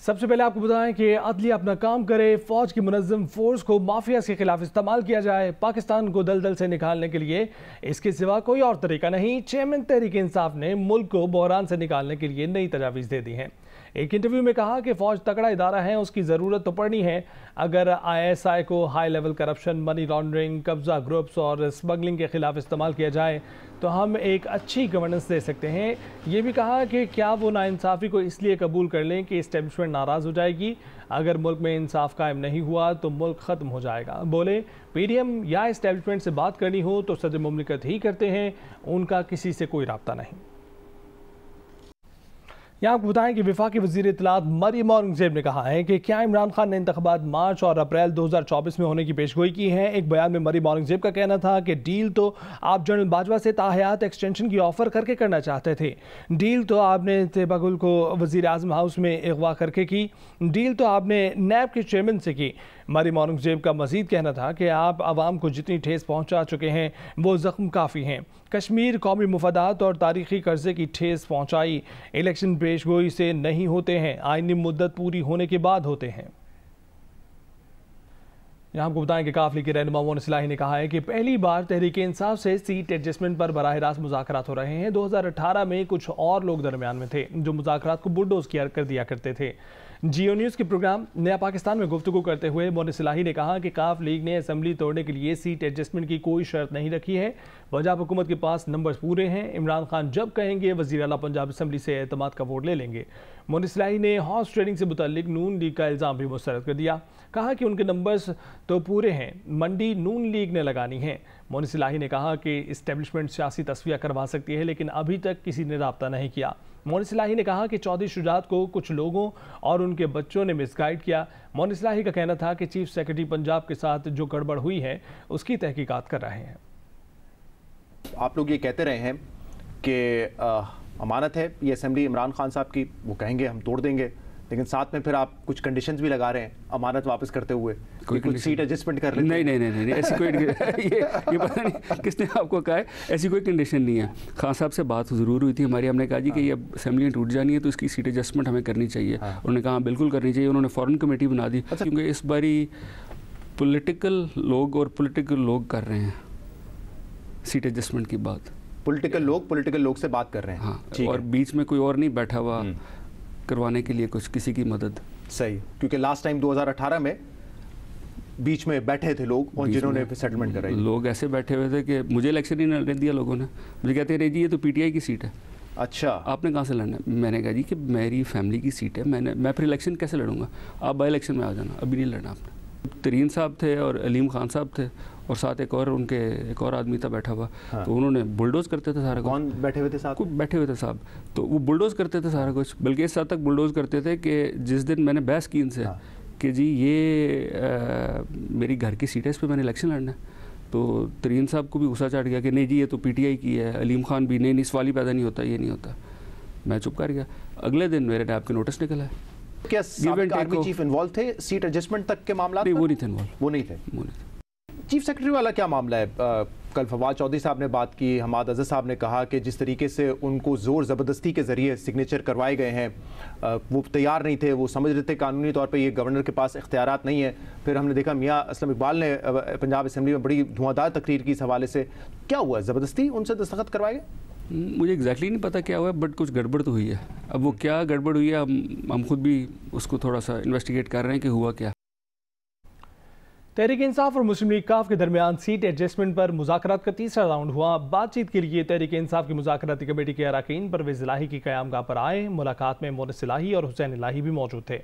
सबसे पहले आपको बताएं कि अदलिया अपना काम करे, फौज की मुनज़्ज़म फोर्स को माफिया के खिलाफ इस्तेमाल किया जाए। पाकिस्तान को दलदल से निकालने के लिए इसके सिवा कोई और तरीका नहीं। चेयरमैन तहरीक इंसाफ ने मुल्क को बहरान से निकालने के लिए नई तजावीज़ दे दी हैं। एक इंटरव्यू में कहा कि फौज तगड़ा इदारा है, उसकी ज़रूरत तो पड़नी है। अगर ISI को high level corruption, money laundering, कब्जा ग्रुप्स और स्मगलिंग के खिलाफ इस्तेमाल किया जाए तो हम एक अच्छी गवर्नेंस दे सकते हैं। ये भी कहा कि क्या वो नाइंसाफ़ी को इसलिए कबूल कर लें कि इस्टेब्लिशमेंट नाराज़ हो जाएगी। अगर मुल्क में इंसाफ कायम नहीं हुआ तो मुल्क ख़त्म हो जाएगा। बोले PDM या इस्टेब्लिशमेंट से बात करनी हो तो सदर मुमलिकत ही करते हैं, उनका किसी से कोई रब्ता नहीं। यहाँ आपको बताएं कि वफाकी वज़ीर इत्तलात मरियम औरंगज़ेब ने कहा है कि क्या इमरान खान ने इंतख़ाबात मार्च और अप्रैल 2024 में होने की पेशगोई की है। एक बयान में मरियम औरंगज़ेब का कहना था कि डील तो आप जनरल बाजवा से ताहयात एक्सटेंशन की ऑफ़र करके करना चाहते थे। डील तो आपने तैयबा-गुल को वज़ीर आज़म हाउस में अगवा करके की। डील तो आपने नैब के चेयरमैन से की। मरियम औरंगज़ेब का मज़ीद कहना था कि आप आवाम को जितनी ठेस पहुँचा चुके हैं वो ज़ख्म काफ़ी हैं। कश्मीर कौमी मुफादात और तारीख़ी कर्जे की ठेस पहुँचाई। इलेक्शन पेशगोई से नहीं होते हैं, आइनी मुद्दत पूरी होने के बाद होते हैं। यहाँ आपको बताएं कि काफिले के रहनुमा मोहन इस्लाही ने कहा है कि पहली बार तहरीक इंसाफ से सीट एडजस्टमेंट पर बराह रास्त मुज़ाकरात हो रहे हैं। 2018 में कुछ और लोग दरमियान में थे जो मुज़ाकरात को बुलडोज कर दिया करते थे। जियो न्यूज़ के प्रोग्राम नया पाकिस्तान में गुफ्तगू करते हुए मोहन इस्लाही ने कहा कि काफ लीग ने असम्बली तोड़ने के लिए सीट एडजस्टमेंट की कोई शर्त नहीं रखी है। पंजाब हुकूमत के पास नंबर्स पूरे हैं। इमरान खान जब कहेंगे वज़ीर आला पंजाब असम्बली से एतमाद का वोट ले लेंगे। मोहन इस्लाही ने हॉर्स ट्रेडिंग से मुतल्लिक नून लीग का इल्ज़ाम भी मुस्तरद कर दिया। कहा कि उनके नंबर्स तो पूरे हैं, मंडी नून लीग ने लगानी है। मोहन इस्लाही ने कहा कि इस्टेब्लिशमेंट सियासी तस्फिया करवा सकती है, लेकिन अभी तक किसी ने रब्ता नहीं किया। मोहन इस्लाही ने कहा कि चौधरी शुजात को कुछ लोगों और उनके बच्चों ने मिसगाइड किया। मोहन इस्लाही का कहना था कि चीफ सेक्रेटरी पंजाब के साथ जो गड़बड़ हुई है उसकी तहकीकात कर रहे हैं। आप लोग ये कहते रहे हैं कि अमानत है ये असेंबली इमरान खान साहब की, वो कहेंगे हम तोड़ देंगे, लेकिन साथ में फिर आप कुछ कंडीशंस भी लगा रहे हैं अमानत वापस करते हुए, कोई कुछ सीट एडजस्टमेंट कर लेते हैं। नहीं ऐसी कोई ये पता नहीं किसने आपको कहा है, ऐसी कोई कंडीशन नहीं है। खान साहब से बात ज़रूर हुई थी हमारी, हमने कहा जी कि ये असेंबली टूट जानी है तो इसकी सीट एडजस्टमेंट हमें करनी चाहिए। उन्होंने कहा बिल्कुल करनी चाहिए। उन्होंने फ़ौरन कमेटी बना दी। क्योंकि इस बारी पॉलिटिकल लोग कर रहे हैं सीट एडजस्टमेंट की बात। पॉलिटिकल लोग से बात कर रहे हैं। हाँ, और बीच में कोई और नहीं बैठा हुआ करवाने के लिए कुछ किसी की मदद। सही, क्योंकि लास्ट टाइम 2018 में बीच में बैठे थे लोग और जिन्होंने सेटलमेंट कराई। लोग ऐसे बैठे हुए थे कि मुझे इलेक्शन ही नहीं दिया लोगों ने। मुझे कहते रहे जी ये तो PTI की सीट है। अच्छा, आपने कहाँ से लड़ना है? मैंने कहा जी कि मेरी फैमिली की सीट है, मैं फिर इलेक्शन कैसे लड़ूंगा? आप बाई इलेक्शन में आ जाना, अभी नहीं लड़ना आपने। तरीन साहब थे और अलीम खान साहब थे और साथ एक और आदमी था बैठा हुआ। हाँ। तो उन्होंने बुलडोज करते थे सारा कुछ। कौन बैठे हुए थे साथ? बैठे हुए थे साहब, तो वो बुलडोज करते थे सारा कुछ। बल्कि इस हद तक बुलडोज करते थे कि जिस दिन मैंने बहस की इनसे कि जी ये मेरी घर की सीट है, इस पर मैंने इलेक्शन लड़ना है, तो तरीन साहब को भी गुस्सा चढ़ गया कि नहीं जी ये तो PTI की है। अलीम खान भी नहीं सवाल ही पैदा नहीं होता, ये नहीं होता। मैं चुप कर गया। अगले दिन मेरे नैब के नोटिस निकला है। क्या आर्मी चीफ इन्वॉल्व थे सीट एडजस्टमेंट तक के मामला? नहीं, वो नहीं थे इन्वॉल्व। वो नहीं थे। चीफ सेक्रेटरी वाला क्या मामला है? कल फवाद चौधरी साहब ने बात की, हमाद अज़हर साहब ने कहा कि जिस तरीके से उनको ज़ोर ज़बरदस्ती के ज़रिए सिग्नेचर करवाए गए हैं, वो तैयार नहीं थे, वो समझ रहे थे कानूनी तौर पे ये गवर्नर के पास इख्तियारात नहीं है। फिर हमने देखा मियाँ असलम इकबाल ने पंजाब असम्बली में बड़ी धुआंधार तकरीर की इस हवाले से। क्या हुआ, ज़बरदस्ती उनसे दस्तखत करवाए गए? मुझे एग्जैक्टली नहीं पता क्या हुआ, बट कुछ गड़बड़ तो हुई है। अब वो क्या गड़बड़ हुई है हम खुद भी उसको थोड़ा सा इन्वेस्टिगेट कर रहे हैं कि हुआ क्या। तहरीक इंसाफ और मुस्लिम लीग काफ के दरमियान सीट एडजस्टमेंट पर मुज़ाकरात का तीसरा राउंड हुआ। बातचीत के लिए तहरीक इंसाफ की मुज़ाकराती कमेटी के अरकान परवेज़ इलाही की क़यामगाह पर आए। मुलाकात में मोहन इस्लाही और हुसैन इलाही भी मौजूद थे।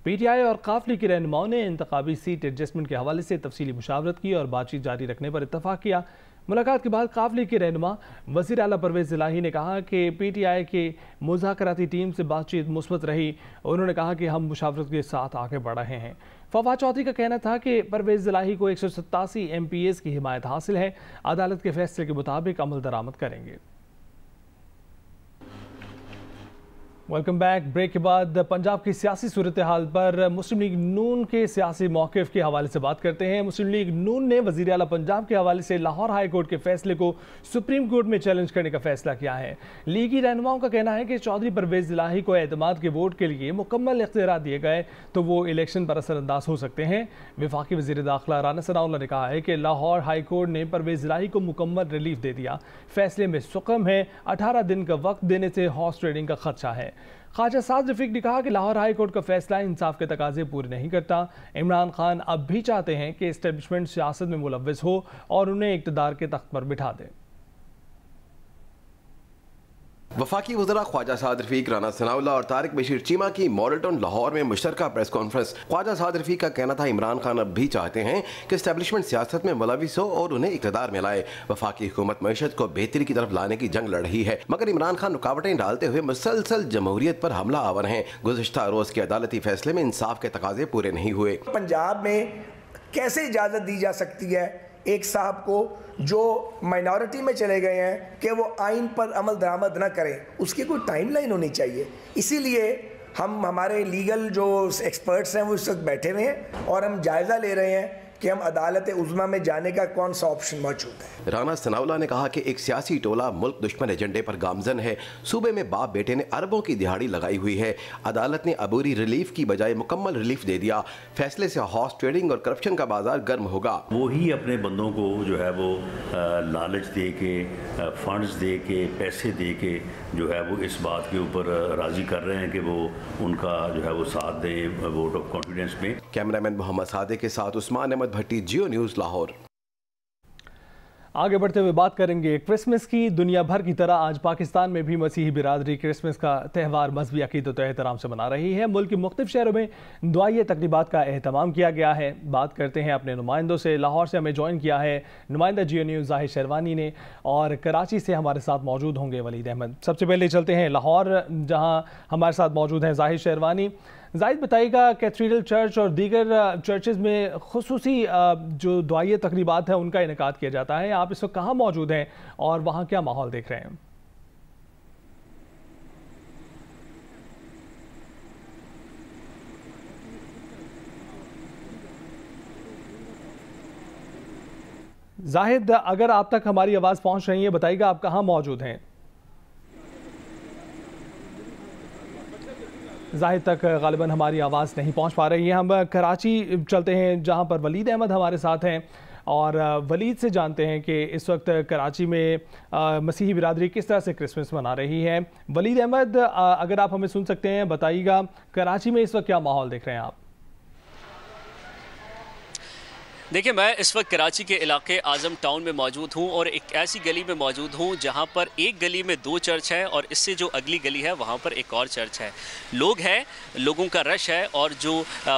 PTI और काफिले के रहनुमाओं ने इंतखाबी सीट एडजस्टमेंट के हवाले से तफसीली मुशावरत की और बातचीत जारी रखने पर इत्तफाक किया। मुलाकात के बाद काफिले के रहनुमा वज़ीर आला परवेज़ इलाही ने कहा कि PTI की मुज़ाकराती टीम से बातचीत मुस्बत रही। उन्होंने कहा कि हम मुशावरत के साथ आगे बढ़ रहे हैं। फवाद चौधरी का कहना था कि परवेज़ इलाही को 187 MPs की हिमायत हासिल है। अदालत के फैसले के मुताबिक अमल दरामद करेंगे। Welcome back. ब्रेक के बाद पंजाब की सियासी सूरत हाल पर मुस्लिम लीग नून के सियासी मौक़िफ़ के हवाले से बात करते हैं। मुस्लिम लीग नून ने वज़ीर आला पंजाब के हवाले से लाहौर हाई कोर्ट के फैसले को सुप्रीम कोर्ट में चैलेंज करने का फैसला किया है। लीगी रहनुमाओं का कहना है कि चौधरी परवेज़ इलाही को एतमाद के वोट के लिए मुकम्मल इख्तियार दिए गए तो वो इलेक्शन पर असरअंदाज हो सकते हैं। वफाकी वज़ीर दाखिला राना सनाउल्लाह ने कहा है कि लाहौर हाई कोर्ट ने परवेज़ इलाही को मुकम्मल रिलीफ दे दिया, फैसले में सुकम है, 18 दिन का वक्त देने से हॉर्स ट्रेडिंग का खदशा है। ख्वाजा साद रफीक ने कहा कि लाहौर हाई कोर्ट का फैसला इंसाफ के तकाजे पूरे नहीं करता। इमरान खान अब भी चाहते हैं कि इस्टेब्लिशमेंट सियासत में मुलव्वस हो और उन्हें इक़्तिदार के तख्त पर बिठा दे। वफाकी वज़रा ख्वाजा साद रफीक, राना सनाउल्लाह और तारिक बशीर चीमा की मॉडल टाउन लाहौर में मुश्तरका प्रेस कॉन्फ्रेंस। ख्वाजा साद रफीक का कहना था इमरान खान अब भी चाहते हैं कि इस्टेब्लिशमेंट सियासत में मुलविस हो और उन्हें इक़्तिदार में लाए। वफाकी हुकूमत मईशत को बेहतरी की तरफ लाने की जंग लड़ रही है, मगर इमरान खान रुकावटें डालते हुए मुसलसल जमहूरियत पर हमला आवर हैं। गुज़िश्ता रोज़ के अदालती फैसले में इंसाफ के तकाजे पूरे नहीं हुए। पंजाब में कैसे इजाज़त दी जा सकती है एक साहब को जो माइनॉरिटी में चले गए हैं कि वो आइन पर अमल दरामद न करें? उसकी कोई टाइमलाइन होनी चाहिए। इसीलिए हम हमारे लीगल जो एक्सपर्ट्स हैं वो इस वक्त बैठे हुए हैं और हम जायज़ा ले रहे हैं कि हम अदालत उज़्मा में जाने का कौन सा ऑप्शन मौजूद है। राना सनाउल्लाह ने कहा कि एक सियासी टोला मुल्क दुश्मन एजेंडे पर गामजन है। सूबे में बाप बेटे ने अरबों की दिहाड़ी लगाई हुई है। अदालत ने अबूरी रिलीफ की बजाय मुकम्मल रिलीफ दे दिया। फैसले से हॉर्स ट्रेडिंग और करप्शन का बाजार गर्म होगा। वो ही अपने बंदों को जो है वो लालच दे के, फंड्स दे के, पैसे दे के जो है वो इस बात के ऊपर राजी कर रहे हैं कि वो उनका जो है वो साथ दें वोट ऑफ कॉन्फिडेंस में। कैमरामैन मोहम्मद सादे के साथ उस्मान अहमद भट्टी, जियो न्यूज़, लाहौर। आगे बढ़ते हुए बात करेंगे क्रिसमस की। दुनिया भर की तरह आज पाकिस्तान में भी मसीही बिरादरी क्रिसमस का त्यौहार मज़हबी अक़ीदत व एहतराम से मना रही है। मुल्क के मुख्तलिफ शहरों में दुआई तक़रीबात का एहतमाम किया गया है। बात करते हैं अपने नुमाइंदों से। लाहौर से हमें ज्वाइन किया है नुमाइंदा जियो न्यूज़ ज़ाहिर शेरवानी ने, और कराची से हमारे साथ मौजूद होंगे वलीद अहमद। सबसे पहले चलते हैं लाहौर, जहाँ हमारे साथ मौजूद हैं ज़ाहिर शेरवानी। ज़ाहिद, बताइएगा कैथेड्रल चर्च और दीगर चर्चेज़ में खुसूसी जो दुआई तकरीबात है उनका इनेकाद किया जाता है। आप इस वक्त कहाँ मौजूद हैं और वहाँ क्या माहौल देख रहे हैं? ज़ाहिद, अगर आप तक हमारी आवाज़ पहुँच रही है, बताइएगा आप कहाँ मौजूद हैं? ज़ाहिद तक गालिबन हमारी आवाज़ नहीं पहुंच पा रही है। हम कराची चलते हैं जहां पर वलीद अहमद हमारे साथ हैं, और वलीद से जानते हैं कि इस वक्त कराची में मसीही बिरादरी किस तरह से क्रिसमस मना रही है। वलीद अहमद, अगर आप हमें सुन सकते हैं, बताइएगा कराची में इस वक्त क्या माहौल देख रहे हैं आप? देखिए, मैं इस वक्त कराची के इलाके आज़म टाउन में मौजूद हूँ और एक ऐसी गली में मौजूद हूँ जहाँ पर एक गली में 2 चर्च हैं और इससे जो अगली गली है वहाँ पर एक और चर्च है। लोग हैं, लोगों का रश है, और जो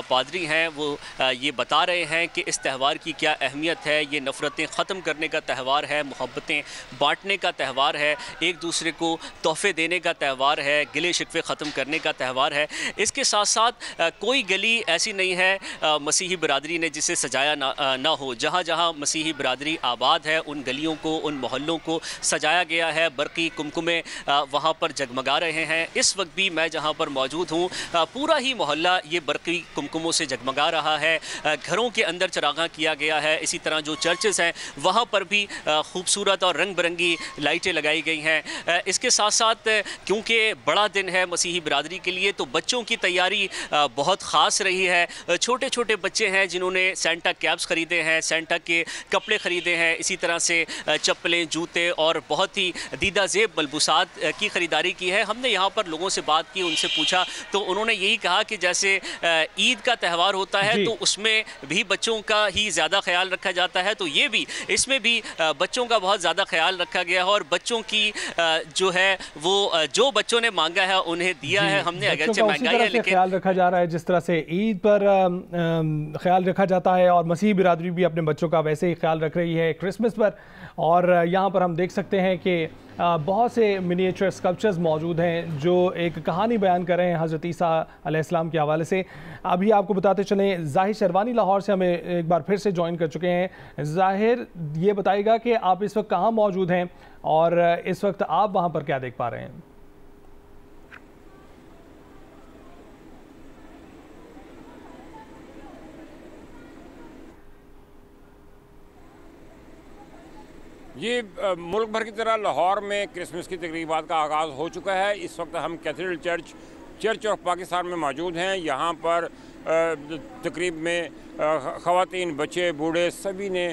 पादरी हैं वो ये बता रहे हैं कि इस त्यौहार की क्या अहमियत है। ये नफ़रतें ख़त्म करने का त्यौहार है, मोहब्बतें बाँटने का त्यौहार है, एक दूसरे को तोहफ़े देने का त्यौहार है, गिले शिकवे ख़त्म करने का त्यौहार है। इसके साथ साथ कोई गली ऐसी नहीं है मसीही बिरादरी ने जिसे सजाया ना हो। जहाँ जहाँ मसीही बिरादरी आबाद है उन गलियों को, उन मोहल्लों को सजाया गया है। बरक़ी कुमकुमे वहाँ पर जगमगा रहे हैं। इस वक्त भी मैं जहाँ पर मौजूद हूँ पूरा ही मोहल्ला ये बरक़ी कुमकुमों से जगमगा रहा है। घरों के अंदर चरागा किया गया है। इसी तरह जो चर्चेज़ हैं वहाँ पर भी खूबसूरत और रंग बिरंगी लाइटें लगाई गई हैं। इसके साथ साथ क्योंकि बड़ा दिन है मसीही बिरादरी के लिए, तो बच्चों की तैयारी बहुत ख़ास रही है। छोटे छोटे बच्चे हैं जिन्होंने सेंटा कैप्स खरीदे हैं, सेंटा के कपड़े ख़रीदे हैं, इसी तरह से चप्पलें, जूते और बहुत ही दीदा ज़ेब मलबूसात की ख़रीदारी की है। हमने यहाँ पर लोगों से बात की, उनसे पूछा तो उन्होंने यही कहा कि जैसे ईद का त्यौहार होता है तो उसमें भी बच्चों का ही ज़्यादा ख्याल रखा जाता है, तो ये भी इसमें भी बच्चों का बहुत ज़्यादा ख्याल रखा गया है और बच्चों की जो है वो जो बच्चों ने मांगा है उन्हें दिया है। हमने अगरचे महंगाई है लेकिन ख्याल रखा जा रहा है जिस तरह से ईद पर ख्याल रखा जाता है, और मसीही बिरादरी भी अपने बच्चों का वैसे ही ख्याल रख रही है क्रिसमस पर। और यहाँ पर हम देख सकते हैं कि बहुत से मिनिएचर स्कल्पचर्स मौजूद हैं जो एक कहानी बयान कर रहे हैं हज़रत ईसा अलैहिस्सलाम के हवाले से। अभी आपको बताते चलें, ज़ाहिर शेरवानी लाहौर से हमें एक बार फिर से ज्वाइन कर चुके हैं। ज़ाहिर, ये बताइएगा कि आप इस वक्त कहाँ मौजूद हैं और इस वक्त आप वहाँ पर क्या देख पा रहे हैं? जी, मुल्क भर की तरह लाहौर में क्रिसमस की तकरीबात का आगाज़ हो चुका है। इस वक्त हम कैथेड्रल चर्च ऑफ पाकिस्तान में मौजूद हैं। यहाँ पर तकरीब में ख़वातीन, बच्चे, बूढ़े सभी ने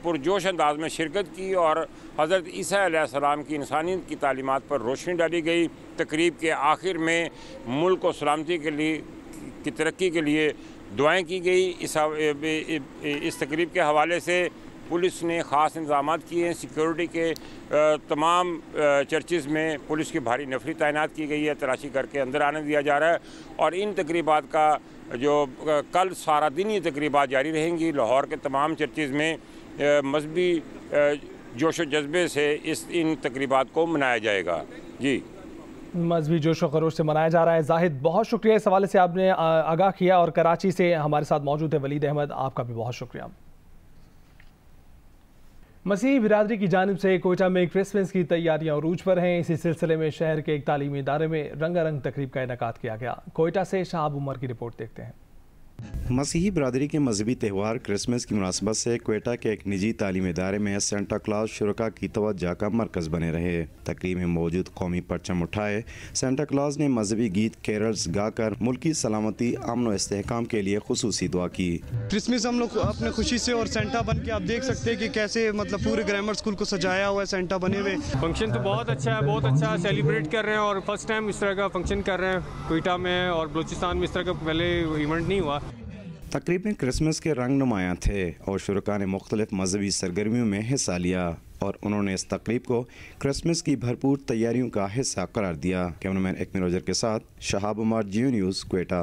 पुरजोश अंदाज में शिरकत की और हज़रत ईसा अलैहिस्सलाम की इंसानियत की तालीमात पर रोशनी डाली गई। तकरीब के आखिर में मुल्क को सलामती के लिए की तरक्की के लिए दुआएं की गई। इस तकरीब के हवाले से पुलिस ने ख़ास इंतजाम किए हैं। सिक्योरिटी के तमाम चर्चेज़ में पुलिस की भारी नफरी तैनात की गई है। तलाशी करके अंदर आने दिया जा रहा है और इन तकरीबात का जो कल सारा दिन ये तकरीबात जारी रहेंगी। लाहौर के तमाम चर्चेज़ में मजहबी जोश व जज्बे से इन तकरीबात को मनाया जाएगा। जी, मजहबी जोश व खरोश से मनाया जा रहा है। जाहिद, बहुत शुक्रिया, इस हवाले से आपने आगाह किया। और कराची से हमारे साथ मौजूद है वलीद अहमद, आपका भी बहुत शुक्रिया। मसीही बिरादरी की जानिब से कोयटा में क्रिसमस की तैयारियां उरूज पर हैं। इसी सिलसिले में शहर के एक तालीमी इदारे में रंगारंग तकरीब का इनेकाद किया गया। कोयटा से शहाब उमर की रिपोर्ट देखते हैं। मसीही बिरादरी के मजहबी त्यौहार क्रिसमस की मुनासबत से कोयटा के एक निजी तालीमी इदारे में सेंटा क्लॉज शुरका की तवज्जो का मरकज़ बने रहे। तकरीब में मौजूद कौमी परचम उठाए सेंटा क्लॉज ने मजहबी गीत केरल्स गाकर मुल्की सलामती, अमन व इस्तेहकाम के लिए खुसूसी दुआ की। क्रिसमस हम लोग अपने खुशी से और सेंटा बन के आप देख सकते हैं कि कैसे मतलब पूरे ग्रामर स्कूल को सजाया हुआ है सेंटा बने हुए। फंक्शन तो बहुत अच्छा है, बहुत अच्छा सेलिब्रेट कर रहे हैं और फर्स्ट टाइम इस तरह का फंक्शन कर रहे हैं कोयटा में और बलूचिस्तान में। इस तरह का पहले इवेंट नहीं हुआ। तकरीब में क्रिसमस के रंग नुमायाँ थे और शुरका ने मुख्तलिफ मजहबी सरगर्मियों में हिस्सा लिया और उन्होंने इस तकरीब को क्रिसमस की भरपूर तैयारियों का हिस्सा करार दिया। कैमरामैन एकमी रोजर के साथ शहाब उमर, जियो न्यूज़, कोयटा।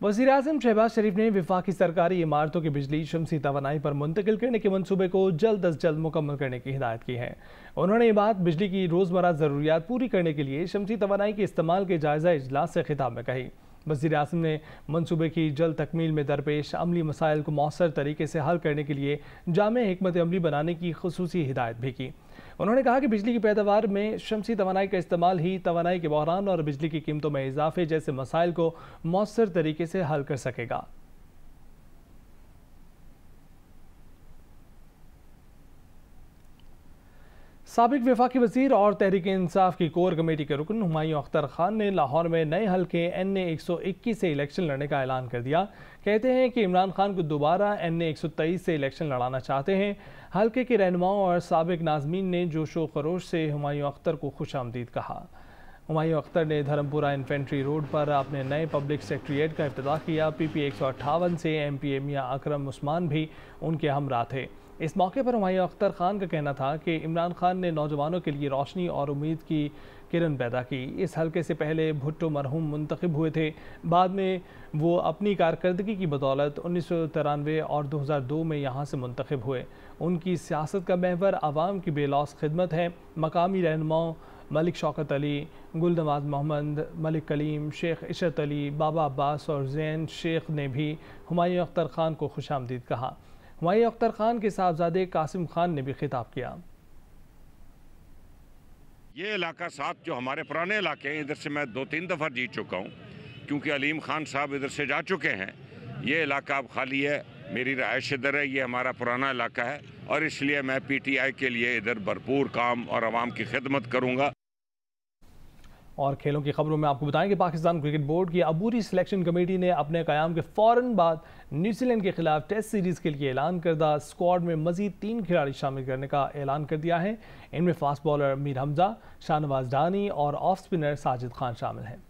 वज़ीर आज़म शहबाज शरीफ ने वफाकी सरकारी इमारतों की बिजली शमसी तवानाई पर मुंतकिल करने के मनसूबे को जल्द अज जल्द मुकम्मल करने की हिदायत की है। उन्होंने ये बात बिजली की रोज़मर्रा ज़रूरियात पूरी करने के लिए शमसी तवानाई के इस्तेमाल के जायज़ा इजलास से खिताब में कही। वज़ीर आज़म ने मनसूबे की जल्द तकमील में दरपेश अमली मसाइल को मौसर तरीके से हल करने के लिए जामे हिकमत अमली बनाने की खुसूसी हिदायत भी की। उन्होंने कहा कि बिजली की पैदावार में शमसी तवानाई का इस्तेमाल ही तवानाई के बहरान और बिजली की कीमतों में इजाफे जैसे मसाइल को मौसर तरीके से हल कर सकेगा। साबिक वफाकी वज़ीर और तहरीक इंसाफ की कोर कमेटी के रुकन हुमायूं अख्तर खान ने लाहौर में नए हल्के NA 121 से इलेक्शन लड़ने का ऐलान कर दिया। कहते हैं कि इमरान खान को दोबारा NA 123 से इलेक्शन लड़ाना चाहते हैं। हल्के के रहनुमाओं और साबिक नाज़मीन ने जोशो खरोश से हुमायूं अख्तर को खुशामदीद कहा। हुमायूं अख्तर ने धर्मपुरा इन्फेंट्री रोड पर अपने नए पब्लिक सेक्रेटेरिएट का इफ्तिताह किया। PP 158 से MPA मियां अकरम उस्मान भी उनके हमरा थे। इस मौके पर हुमायूं अख्तर खान का कहना था कि इमरान खान ने नौजवानों के लिए रोशनी और उम्मीद की किरण पैदा की। इस हल्के से पहले भुट्टो मरहूम मुंतखब हुए थे। बाद में वो अपनी कारकर्दगी की बदौलत 1993 और 2002 में यहाँ से मुंतखब हुए। उनकी सियासत का महवर आवाम की बेलौस खिदमत है। मकामी रहनुमाओं मलिक शौकत अली, गुलनवाज मोहम्मद, मलिक कलीम, शेख इशरत अली, बाबा अब्बास और जैन शेख ने भी हुमायूं अख्तर खान को खुशामदीद कहा। हुमायूं अख्तर खान के साहबजादे कासिम खान ने भी खिताब किया। ये इलाका साथ जो हमारे पुराने इलाके हैं, इधर से मैं 2-3 दफ़ा जीत चुका हूँ क्योंकि अलीम खान साहब इधर से जा चुके हैं। ये इलाका अब खाली है, मेरी रहायश इधर है, ये हमारा पुराना इलाका है और इसलिए मैं PTI के लिए इधर भरपूर काम और आवाम की खिदमत करूँगा। और खेलों की खबरों में आपको बताएं कि पाकिस्तान क्रिकेट बोर्ड की अबूरी सिलेक्शन कमेटी ने अपने क़याम के फ़ौरन बाद न्यूजीलैंड के खिलाफ टेस्ट सीरीज़ के लिए ऐलान करदा स्क्वाड में मज़ीद 3 खिलाड़ी शामिल करने का ऐलान कर दिया है। इनमें फास्ट बॉलर मीर हमजा, शाहनवाज डानी और ऑफ स्पिनर साजिद खान शामिल हैं।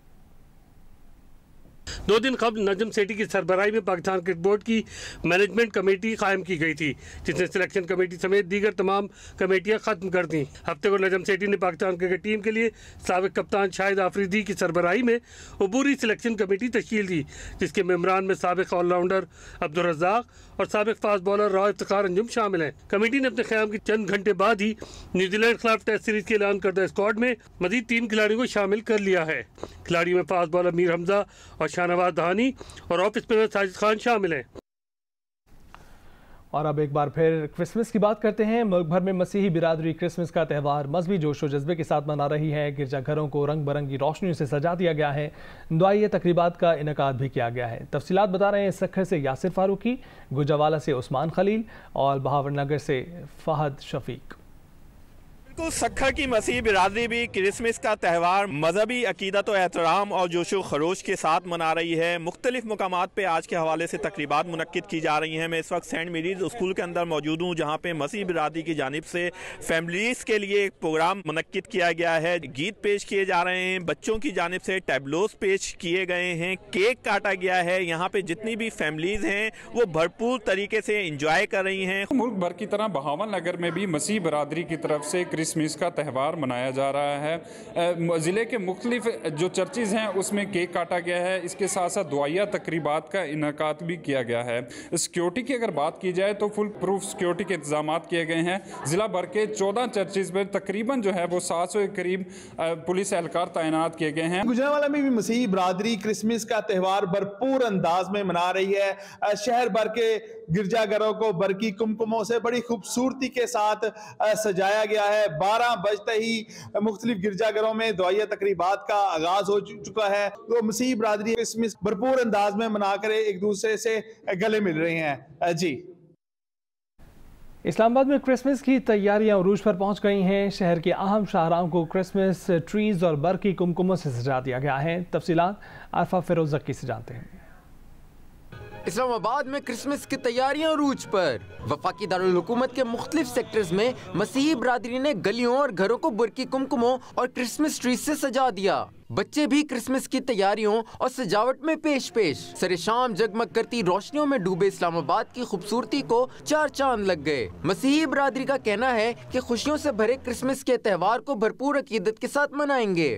2 दिन कबल नजम सेठी की सरबराही में पाकिस्तान क्रिकेट बोर्ड की मैनेजमेंट कमेटी कायम की गई थी, जिसने सिलेक्शन कमेटी समेत दीगर तमाम कमेटियां खत्म कर दी। हफ्ते को नजम सेठी ने पाकिस्तान क्रिकेट टीम के लिए साबिक कप्तान शाहिद आफरीदी की सरबराही में अबूरी सिलेक्शन कमेटी तश्कील दी, जिसके मेंबरान में साबिक ऑलराउंडर अब्दुल रज़ाक और साबिक फास्ट बॉलर राव इफ्तिखार अंजुम शामिल हैं। कमेटी ने अपने क़याम के चंद घंटे बाद ही न्यूजीलैंड के खिलाफ टेस्ट सीरीज के ऐलान करदा स्क्वाड में मजीद 3 खिलाड़ियों को शामिल कर लिया है। खिलाड़ियों में फास्ट बॉलर मीर हमजा और शाहनवाज दहानी और ऑफ स्पिनर साजिद खान शामिल हैं। और अब एक बार फिर क्रिसमस की बात करते हैं। मुल्क भर में मसीही बिरादरी क्रिसमस का त्यौहार मजहबी जोश व जज्बे के साथ मना रही है। गिरजाघरों को रंग बिरंगी रोशनियों से सजा दिया गया है। दुआई तकरीबात का इनेकाद भी किया गया है। तफसीलात बता रहे हैं सखर से यासिर फारूकी, गुजरावाला से उस्मान खलील और बहावरनगर से फहद शफीक। बिल्कुल सखर की मसीह बिरादरी भी क्रिसमस का त्यौहार मजहबी अकीदत और एहतराम और जोशो खरोश के साथ मना रही है। मुख्तलिफ मकामात पे आज के हवाले से तकरीबात मुनक्किद की जा रही हैं। मैं इस वक्त सेंट मेरीज स्कूल के अंदर मौजूद हूँ, जहाँ पे मसीह बिरादरी की जानिब से फैमिलीज़ के लिए एक प्रोग्राम मुनक्किद किया गया है। गीत पेश किए जा रहे हैं, बच्चों की जानिब से टैबलोस पेश किए गए हैं, केक काटा गया है। यहाँ पे जितनी भी फैमिलीज़ हैं वो भरपूर तरीके से इंजॉय कर रही हैं। मुल्क भर की तरह बहावन नगर में भी मसीह बरादरी की तरफ से क्रिसमस का त्यौहार मनाया जा रहा है। ज़िले के मुख्तलिफ जो चर्चेज़ हैं उसमें केक काटा गया है। इसके साथ साथ दुआया तकरीबात का इनकात भी किया गया है। सिक्योरिटी की अगर बात की जाए तो फुल प्रूफ सिक्योरिटी के इंतजाम किए गए हैं। ज़िला भर के 14 चर्चेज़ में तकरीबन जो है वो 700 के करीब पुलिस एहलकार तैनात किए गए हैं। गुजरांवाला में भी मसीह बरादरी क्रिसमस का त्यौहार भरपूर अंदाज में मना रही है। शहर भर के गिरजाघरों को बरकी कुमकुमों से बड़ी खूबसूरती के साथ सजाया गया है। 12 बजते ही मुख्तलिफ गिरजाघरों में दुआया तकरीबात का आगाज हो चुका है। तो मसीह बरादरी क्रिसमस भरपूर अंदाज में मनाकर एक दूसरे से गले मिल रहे हैं। जी, इस्लामाबाद में क्रिसमस की तैयारियां उरूज पर पहुंच गई हैं। शहर के अहम शाहराहों को क्रिसमस ट्रीज और बरकी कुमकुमों से सजा दिया गया है। तफसीलात आरफा फिरोज जक्की से जानते हैं। इस्लामाबाद में क्रिसमस की तैयारियां उरूज पर। वफाकी दारुल हुकूमत के मुख्तलिफ सेक्टर्स में मसीही बरादरी ने गलियों और घरों को बुरकी कुमकुमों और क्रिसमस ट्रीज से सजा दिया। बच्चे भी क्रिसमस की तैयारियों और सजावट में पेश सरे शाम जगमग करती रोशनियों में डूबे इस्लामाबाद की खूबसूरती को 4 चांद लग गए। मसीही बरादरी का कहना है कि खुशियों से भरे क्रिसमस के त्यौहार को भरपूर अकीदत के साथ मनाएंगे।